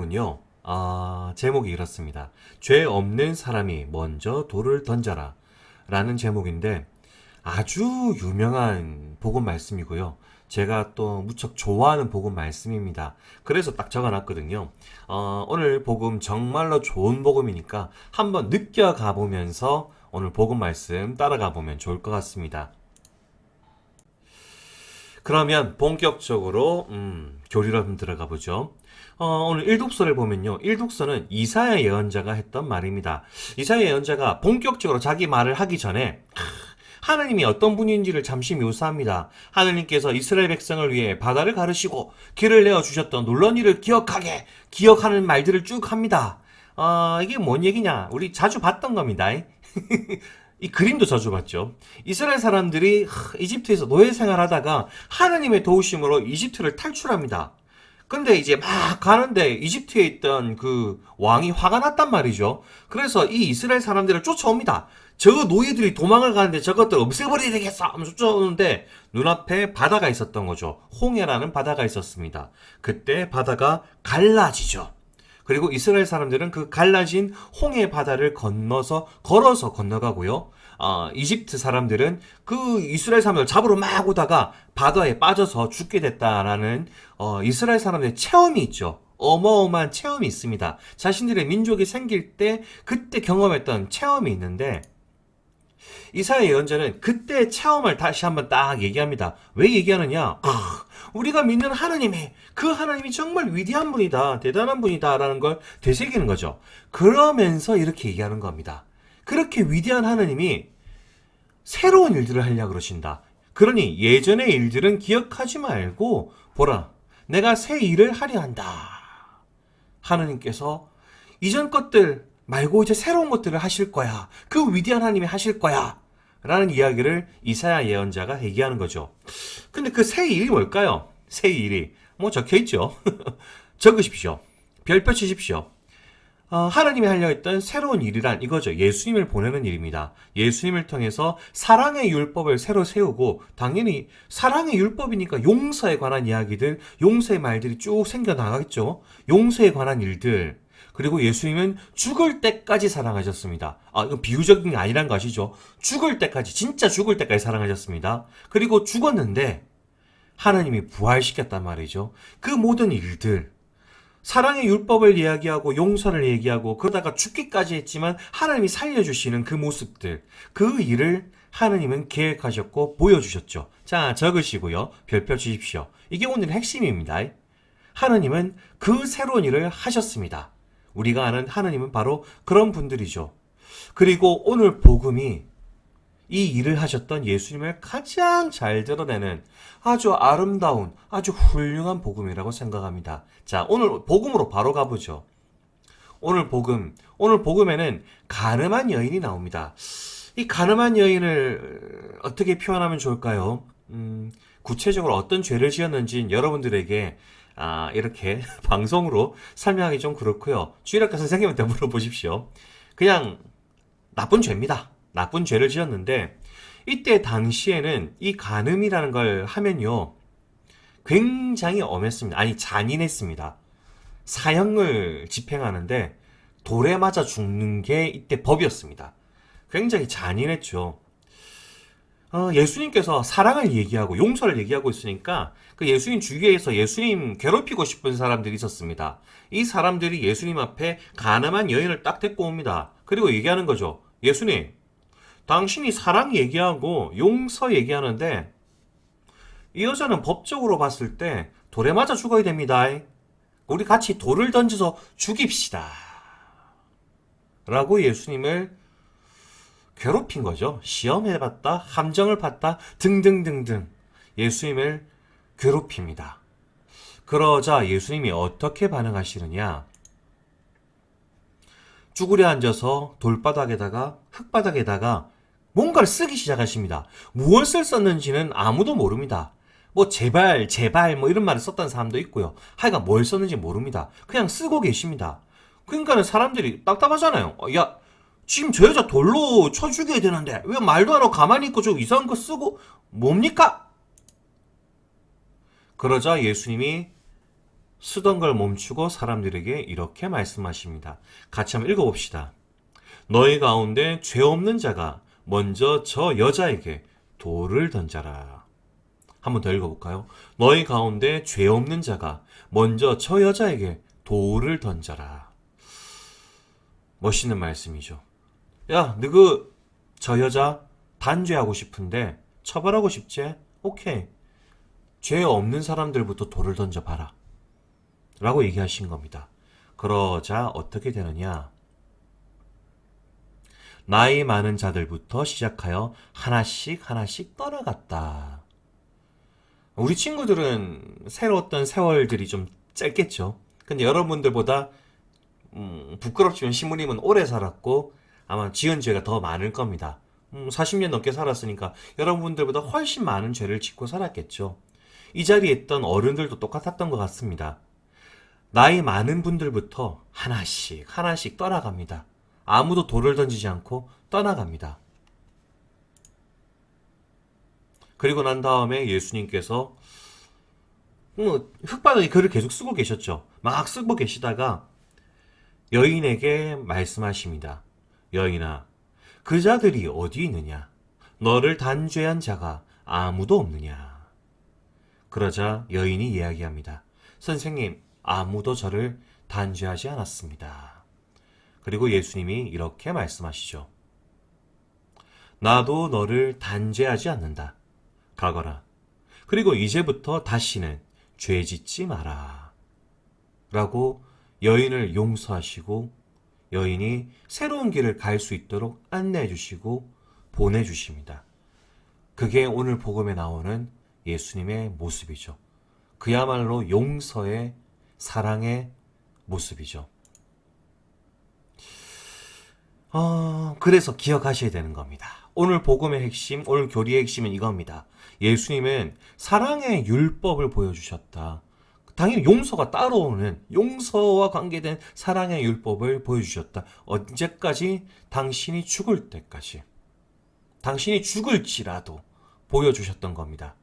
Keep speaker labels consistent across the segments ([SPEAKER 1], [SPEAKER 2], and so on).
[SPEAKER 1] 제목은요. 제목이 이렇습니다. 죄 없는 사람이 먼저 돌을 던져라 라는 제목인데 아주 유명한 복음 말씀이고요. 제가 또 무척 좋아하는 복음 말씀입니다. 그래서 딱 적어놨거든요. 오늘 복음 정말로 좋은 복음이니까 한번 느껴가 보면서 오늘 복음 말씀 따라가 보면 좋을 것 같습니다. 그러면 본격적으로 교리로 한번 들어가 보죠. 오늘 일독서를 보면요. 일독서는 이사야 예언자가 했던 말입니다. 이사야 예언자가 본격적으로 자기 말을 하기 전에 하나님이 어떤 분인지를 잠시 묘사합니다. 하나님께서 이스라엘 백성을 위해 바다를 가르시고 길을 내어주셨던 놀라운 일을 기억하는 말들을 쭉 합니다. 이게 뭔 얘기냐? 우리 자주 봤던 겁니다. 이 그림도 자주 봤죠. 이스라엘 사람들이 이집트에서 노예 생활하다가 하나님의 도우심으로 이집트를 탈출합니다. 근데 이제 막 가는데 이집트에 있던 그 왕이 화가 났단 말이죠. 그래서 이 이스라엘 사람들을 쫓아옵니다. 저 노예들이 도망을 가는데 저것들 없애버려야 되겠어 하면서 쫓아오는데 눈앞에 바다가 있었던 거죠. 홍해라는 바다가 있었습니다. 그때 바다가 갈라지죠. 그리고 이스라엘 사람들은 그 갈라진 홍해 바다를 걸어서 건너가고요. 이집트 사람들은 그 이스라엘 사람들을 잡으러 막 오다가 바다에 빠져서 죽게 됐다라는 이스라엘 사람들의 체험이 있죠. 어마어마한 체험이 있습니다. 자신들의 민족이 생길 때 그때 경험했던 체험이 있는데 이사야 예언자는 그때의 체험을 다시 한번 딱 얘기합니다. 왜 얘기하느냐? 우리가 믿는 하나님이 그 하나님이 정말 위대한 분이다, 대단한 분이다 라는 걸 되새기는 거죠. 그러면서 이렇게 얘기하는 겁니다. 그렇게 위대한 하나님이 새로운 일들을 하려고 그러신다. 그러니 예전의 일들은 기억하지 말고 보라, 내가 새 일을 하려 한다. 하나님께서 이전 것들 말고 이제 새로운 것들을 하실 거야. 그 위대한 하나님이 하실 거야. 라는 이야기를 이사야 예언자가 얘기하는 거죠. 근데 그 새 일이 뭘까요? 새 일이 뭐 적혀있죠. 적으십시오. 별표 치십시오. 하나님이 하려 했던 새로운 일이란 이거죠. 예수님을 보내는 일입니다. 예수님을 통해서 사랑의 율법을 새로 세우고 당연히 사랑의 율법이니까 용서에 관한 이야기들, 용서의 말들이 쭉 생겨나가겠죠. 용서에 관한 일들. 그리고 예수님은 죽을 때까지 사랑하셨습니다. 이건 비유적인 게 아니란 거 아시죠? 죽을 때까지, 진짜 죽을 때까지 사랑하셨습니다. 그리고 죽었는데 하나님이 부활시켰단 말이죠. 그 모든 일들, 사랑의 율법을 이야기하고 용서를 얘기하고 그러다가 죽기까지 했지만 하나님이 살려주시는 그 모습들, 그 일을 하나님은 계획하셨고 보여주셨죠. 자, 적으시고요. 별표 주십시오. 이게 오늘 핵심입니다. 하나님은 그 새로운 일을 하셨습니다. 우리가 아는 하나님은 바로 그런 분들이죠. 그리고 오늘 복음이 이 일을 하셨던 예수님을 가장 잘 드러내는 아주 아름다운, 아주 훌륭한 복음이라고 생각합니다. 자, 오늘 복음으로 바로 가보죠. 오늘 복음에는 가늠한 여인이 나옵니다. 이 가늠한 여인을 어떻게 표현하면 좋을까요? 구체적으로 어떤 죄를 지었는지는 여러분들에게 이렇게 방송으로 설명하기 좀 그렇고요. 주일학교 선생님한테 물어보십시오. 그냥 나쁜 죄입니다. 나쁜 죄를 지었는데 이때 당시에는 이 간음이라는 걸 하면요. 굉장히 엄했습니다. 아니 잔인했습니다. 사형을 집행하는데 돌에 맞아 죽는 게 이때 법이었습니다. 굉장히 잔인했죠. 예수님께서 사랑을 얘기하고 용서를 얘기하고 있으니까 그 예수님 주위에서 예수님 괴롭히고 싶은 사람들이 있었습니다. 이 사람들이 예수님 앞에 가늠한 여인을 딱 데리고 옵니다. 그리고 얘기하는 거죠. 예수님, 당신이 사랑 얘기하고 용서 얘기하는데 이 여자는 법적으로 봤을 때 돌에 맞아 죽어야 됩니다. 우리 같이 돌을 던져서 죽입시다. 라고 예수님을 괴롭힌 거죠. 시험해봤다, 함정을 봤다, 등등등등 예수님을 괴롭힙니다. 그러자 예수님이 어떻게 반응하시느냐? 쭈그려 앉아서 돌바닥에다가 흙바닥에다가 뭔가를 쓰기 시작하십니다. 무엇을 썼는지는 아무도 모릅니다. 뭐 제발 뭐 이런 말을 썼다는 사람도 있고요. 하여간 뭘 썼는지 모릅니다. 그냥 쓰고 계십니다. 그러니까는 사람들이 답답하잖아요. 야, 지금 저 여자 돌로 쳐 죽여야 되는데 왜 말도 안 하고 가만히 있고 저 이상한 거 쓰고 뭡니까? 그러자 예수님이 쓰던 걸 멈추고 사람들에게 이렇게 말씀하십니다. 같이 한번 읽어봅시다. 너희 가운데 죄 없는 자가 먼저 저 여자에게 돌을 던져라. 한번 더 읽어볼까요? 너희 가운데 죄 없는 자가 먼저 저 여자에게 돌을 던져라. 멋있는 말씀이죠. 야, 저 여자 단죄하고 싶은데 처벌하고 싶지? 오케이. 죄 없는 사람들부터 돌을 던져봐라. 라고 얘기하신 겁니다. 그러자 어떻게 되느냐? 나이 많은 자들부터 시작하여 하나씩 하나씩 떠나갔다. 우리 친구들은 새로웠던 세월들이 좀 짧겠죠. 근데 여러분들보다 부끄럽지만 시무님은 오래 살았고 아마 지은 죄가 더 많을 겁니다. 40년 넘게 살았으니까 여러분들보다 훨씬 많은 죄를 짓고 살았겠죠. 이 자리에 있던 어른들도 똑같았던 것 같습니다. 나이 많은 분들부터 하나씩 하나씩 떠나갑니다. 아무도 돌을 던지지 않고 떠나갑니다. 그리고 난 다음에 예수님께서 흙바닥에 글을 계속 쓰고 계셨죠. 막 쓰고 계시다가 여인에게 말씀하십니다. 여인아, 그 자들이 어디 있느냐? 너를 단죄한 자가 아무도 없느냐? 그러자 여인이 이야기합니다. 선생님, 아무도 저를 단죄하지 않았습니다. 그리고 예수님이 이렇게 말씀하시죠. 나도 너를 단죄하지 않는다. 가거라. 그리고 이제부터 다시는 죄 짓지 마라. 라고 여인을 용서하시고 여인이 새로운 길을 갈 수 있도록 안내해 주시고 보내주십니다. 그게 오늘 복음에 나오는 예수님의 모습이죠. 그야말로 용서의 사랑의 모습이죠. 그래서 기억하셔야 되는 겁니다. 오늘 복음의 핵심, 오늘 교리의 핵심은 이겁니다. 예수님은 사랑의 율법을 보여주셨다. 당연히 용서가 따라오는 용서와 관계된 사랑의 율법을 보여주셨다. 언제까지? 당신이 죽을 때까지. 당신이 죽을지라도 보여주셨던 겁니다.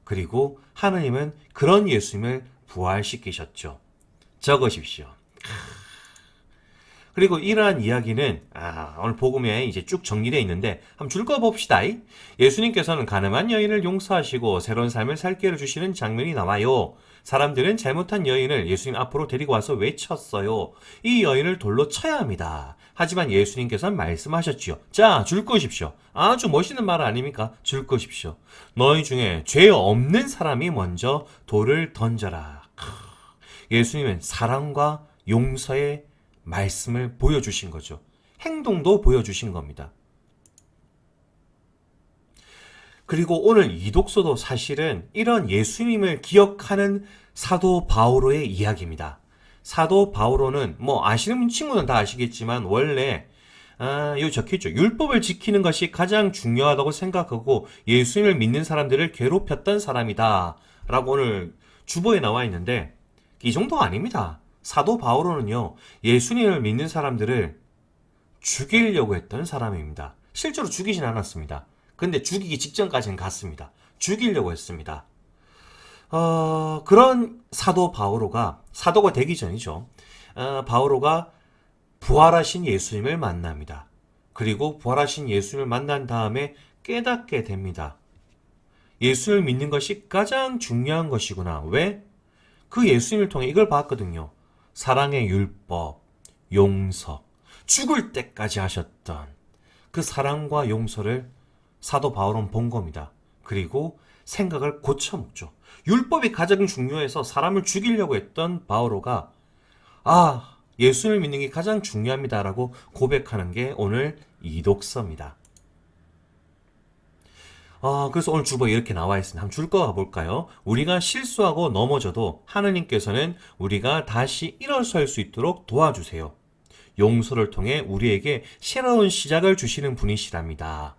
[SPEAKER 1] 그리고 하느님은 그런 예수님을 부활시키셨죠. 적으십시오. 그리고 이러한 이야기는 오늘 복음에 이제 쭉 정리되어 있는데 한번 줄 거 봅시다. 예수님께서는 가늠한 여인을 용서하시고 새로운 삶을 살 기회를 주시는 장면이 나와요. 사람들은 잘못한 여인을 예수님 앞으로 데리고 와서 외쳤어요. 이 여인을 돌로 쳐야 합니다. 하지만 예수님께서는 말씀하셨지요. 자, 줄 것입시오. 아주 멋있는 말 아닙니까? 줄 것입시오. 너희 중에 죄 없는 사람이 먼저 돌을 던져라. 예수님은 사랑과 용서의 말씀을 보여주신 거죠. 행동도 보여주신 겁니다. 그리고 오늘 이 독서도 사실은 이런 예수님을 기억하는 사도 바오로의 이야기입니다. 사도 바오로는 아시는 친구는 다 아시겠지만 원래 여기 적혀있죠. 율법을 지키는 것이 가장 중요하다고 생각하고 예수님을 믿는 사람들을 괴롭혔던 사람이다 라고 오늘 주보에 나와 있는데 이 정도 아닙니다. 사도 바오로는요, 예수님을 믿는 사람들을 죽이려고 했던 사람입니다. 실제로 죽이진 않았습니다. 근데 죽이기 직전까지는 갔습니다. 죽이려고 했습니다. 그런 사도 바오로가, 사도가 되기 전이죠. 바오로가 부활하신 예수님을 만납니다. 그리고 부활하신 예수님을 만난 다음에 깨닫게 됩니다. 예수를 믿는 것이 가장 중요한 것이구나. 왜? 그 예수님을 통해 이걸 봤거든요. 사랑의 율법, 용서, 죽을 때까지 하셨던 그 사랑과 용서를 사도 바울은 본 겁니다. 그리고 생각을 고쳐먹죠. 율법이 가장 중요해서 사람을 죽이려고 했던 바오로가 예수를 믿는 게 가장 중요합니다라고 고백하는 게 오늘 이 독서입니다. 그래서 오늘 주보에 이렇게 나와 있습니다. 한번 줄 거 가볼까요? 우리가 실수하고 넘어져도 하느님께서는 우리가 다시 일어설 수 있도록 도와주세요. 용서를 통해 우리에게 새로운 시작을 주시는 분이시랍니다.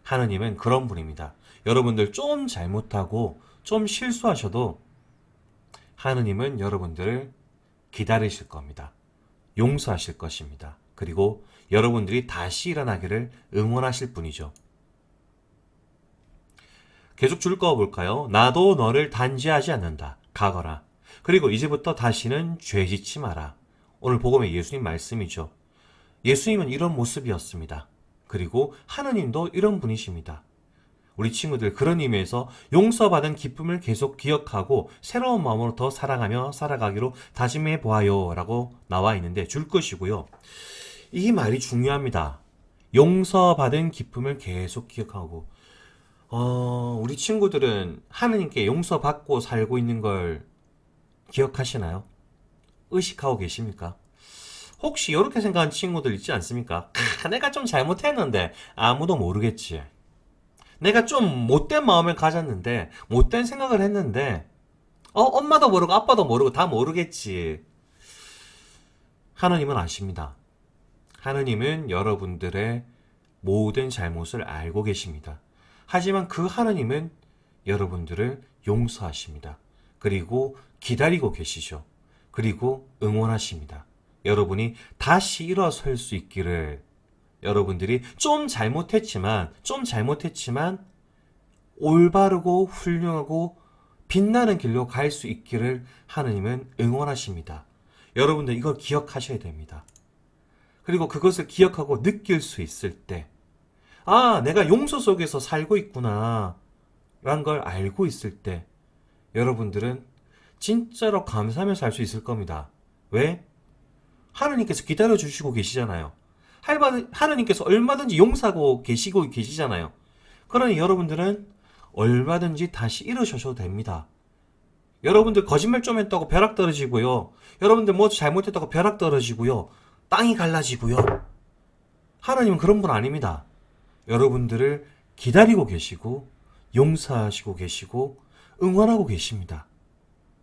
[SPEAKER 1] 하느님은 그런 분입니다. 여러분들 좀 잘못하고 좀 실수하셔도 하느님은 여러분들을 기다리실 겁니다. 용서하실 것입니다. 그리고 여러분들이 다시 일어나기를 응원하실 분이죠. 계속 줄 거 볼까요? 나도 너를 단죄하지 않는다. 가거라. 그리고 이제부터 다시는 죄 짓지 마라. 오늘 복음의 예수님 말씀이죠. 예수님은 이런 모습이었습니다. 그리고 하느님도 이런 분이십니다. 우리 친구들 그런 의미에서 용서받은 기쁨을 계속 기억하고 새로운 마음으로 더 사랑하며 살아가기로 다짐해 보아요 라고 나와 있는데 줄 것이고요. 이 말이 중요합니다. 용서받은 기쁨을 계속 기억하고 우리 친구들은 하느님께 용서받고 살고 있는 걸 기억하시나요? 의식하고 계십니까? 혹시 이렇게 생각하는 친구들 있지 않습니까? 내가 좀 잘못했는데 아무도 모르겠지. 내가 좀 못된 마음을 가졌는데 못된 생각을 했는데 엄마도 모르고 아빠도 모르고 다 모르겠지. 하느님은 아십니다. 하느님은 여러분들의 모든 잘못을 알고 계십니다. 하지만 그 하느님은 여러분들을 용서하십니다. 그리고 기다리고 계시죠. 그리고 응원하십니다. 여러분이 다시 일어설 수 있기를, 여러분들이 좀 잘못했지만 올바르고 훌륭하고 빛나는 길로 갈 수 있기를 하느님은 응원하십니다. 여러분들 이걸 기억하셔야 됩니다. 그리고 그것을 기억하고 느낄 수 있을 때, 내가 용서 속에서 살고 있구나 라는 걸 알고 있을 때 여러분들은 진짜로 감사하며 살 수 있을 겁니다. 왜? 하느님께서 기다려주시고 계시잖아요. 하느님께서 얼마든지 용서하고 계시잖아요. 그러니 여러분들은 얼마든지 다시 일어서셔도 됩니다. 여러분들 거짓말 좀 했다고 벼락 떨어지고요. 여러분들 뭐 잘못했다고 벼락 떨어지고요. 땅이 갈라지고요. 하나님은 그런 분 아닙니다. 여러분들을 기다리고 계시고 용서하시고 계시고 응원하고 계십니다.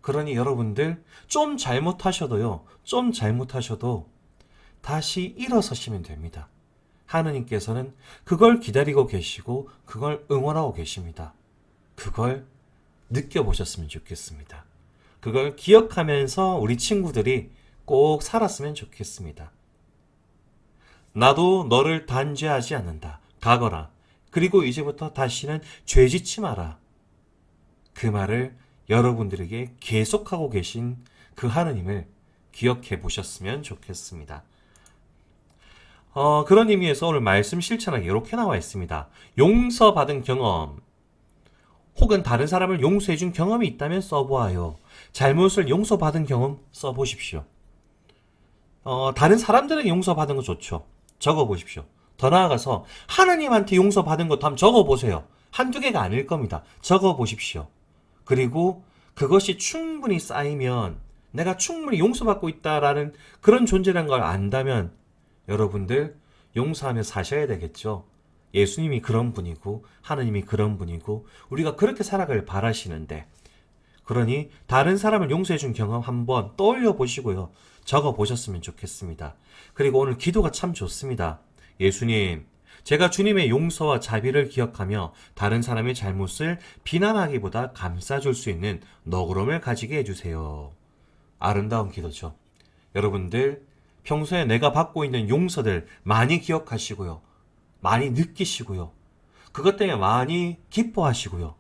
[SPEAKER 1] 그러니 여러분들 좀 잘못하셔도 다시 일어서시면 됩니다. 하느님께서는 그걸 기다리고 계시고 그걸 응원하고 계십니다. 그걸 느껴보셨으면 좋겠습니다. 그걸 기억하면서 우리 친구들이 꼭 살았으면 좋겠습니다. 나도 너를 단죄하지 않는다. 가거라. 그리고 이제부터 다시는 죄 짓지 마라. 그 말을 여러분들에게 계속하고 계신 그 하느님을 기억해 보셨으면 좋겠습니다. 그런 의미에서 오늘 말씀 실천하기 이렇게 나와 있습니다. 용서받은 경험, 혹은 다른 사람을 용서해 준 경험이 있다면 써보아요. 잘못을 용서받은 경험 써보십시오. 다른 사람들에게 용서받은 거 좋죠. 적어보십시오. 더 나아가서 하나님한테 용서받은 것도 한번 적어보세요. 한두 개가 아닐 겁니다. 적어보십시오. 그리고 그것이 충분히 쌓이면 내가 충분히 용서받고 있다라는 그런 존재라는 걸 안다면 여러분들 용서하며 사셔야 되겠죠. 예수님이 그런 분이고 하느님이 그런 분이고 우리가 그렇게 살아가길 바라시는데, 그러니 다른 사람을 용서해 준 경험 한번 떠올려 보시고요. 적어 보셨으면 좋겠습니다. 그리고 오늘 기도가 참 좋습니다. 예수님, 제가 주님의 용서와 자비를 기억하며 다른 사람의 잘못을 비난하기보다 감싸줄 수 있는 너그러움을 가지게 해주세요. 아름다운 기도죠. 여러분들 평소에 내가 받고 있는 용서들 많이 기억하시고요. 많이 느끼시고요. 그것 때문에 많이 기뻐하시고요.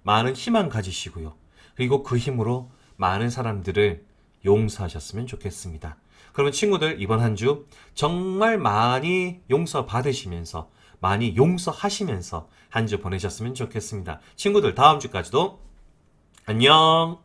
[SPEAKER 1] 많은 희망 가지시고요. 그리고 그 힘으로 많은 사람들을 용서하셨으면 좋겠습니다. 그러면 친구들 이번 한 주 정말 많이 용서 받으시면서 많이 용서하시면서 한 주 보내셨으면 좋겠습니다. 친구들 다음 주까지도 안녕.